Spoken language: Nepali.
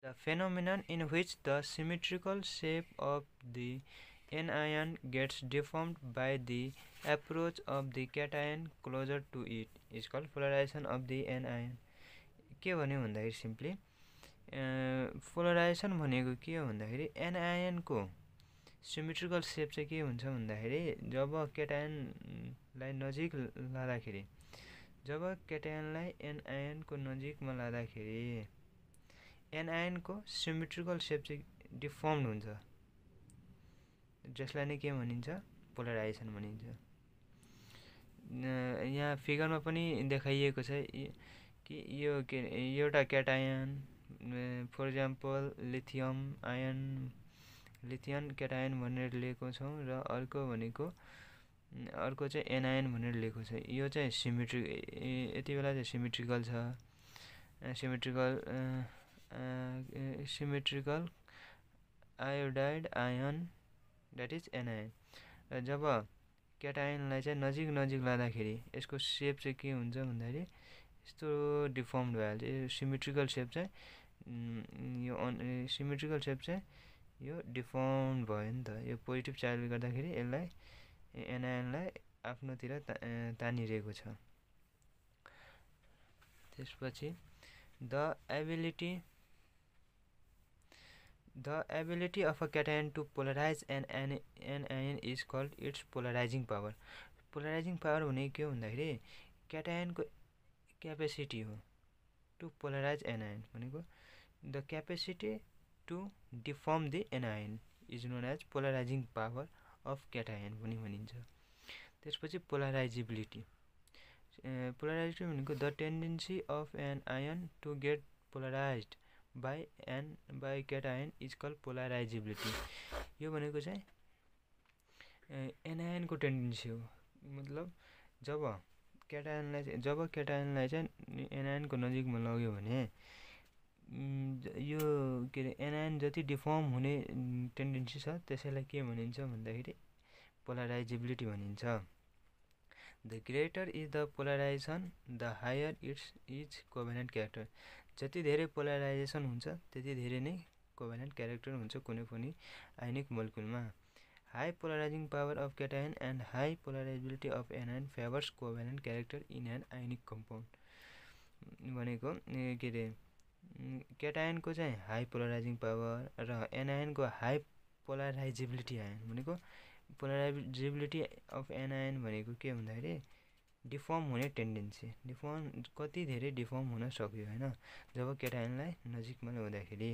The phenomenon in which the symmetrical shape of the anion gets deformed by the approach of the cation closer to it is called polarization of the anion. के भन्यो भन्दाखेरि सिम्पली पोलराइजेसन भनेको के हो भन्दाखेरि एनायनको सिमेट्रिकल सेप चाहिँ के हुन्छ भन्दाखेरि जब केटायनलाई नजिक लाँदाखेरि जब केटायनलाई एनायनको नजिकमा लाँदाखेरि एनायनको सिमेट्रिकल सेप चाहिँ डिफर्म्ड हुन्छ, जसलाई नै के भनिन्छ पोलराइजेसन भनिन्छ। यहाँ फिगरमा पनि देखाइएको छ कि यो एउटा cation for example lithium cation भनेर लिएको छौँ र अर्को चाहिँ एनायन भनेर लिएको छ। यो चाहिँ यति बेला चाहिँ symmetrical iodide ion that is anion. र जब केटायनलाई चाहिँ नजिक लाँदाखेरि यसको सेप चाहिँ के हुन्छ भन्दाखेरि यस्तो डिफर्म्ड भइहाल्छ। यो सिमेट्रिकल सेप चाहिँ यो डिफर्म्ड भयो नि त। यो पोजिटिभ चार्जले गर्दाखेरि यसलाई एनायनलाई आफ्नोतिर तानिरहेको छ। त्यसपछि the ability of a cation to polarize an anion is called its polarizing power. Polarizing power भनेको के हो भन्दाखेरि केटायनको क्यापेसिटी हो टु पोलराइज एनायन भनेको the capacity to deform the anion is known as polarising power of cation पनि भनिन्छ। त्यसपछि पोलराइजिबिलिटी भनेको the tendency of an ion to get polarised by cation is called polarisability. यो भनेको चाहिँ एनायनको टेन्डेन्सी हो। मतलब जब केटायनलाई चाहिँ एनायनको नजिकमा लग्यो भने यो के अरे एनायन जति डिफर्म हुने टेन्डेन्सी छ त्यसैलाई के भनिन्छ भन्दाखेरि पोलराइजिबिलिटी भनिन्छ। The greater is the polarisation the higher is covalent character. जति धेरै पोलराइजेसन हुन्छ त्यति धेरै नै कोभ्यालेन्ट क्यारेक्टर हुन्छ कुनै पनि आयनिक मोलिक्युलमा। High polarising power of cation and high polarisability of anion favours covalent character in an ionic compound भनेको के अरे केटायनको चाहिँ हाई पोलराइजिङ पावर र एनायनको हाई पोलराइजिबिलिटी आयन भनेको पोलराइजिबिलिटी अफ एनायन भनेको के भन्दाखेरि डिफर्म हुने टेन्डेन्सी कति धेरै डिफर्म हुन सक्यो हैन जब केटायनलाई नजिकमा ल्याउँदाखेरि।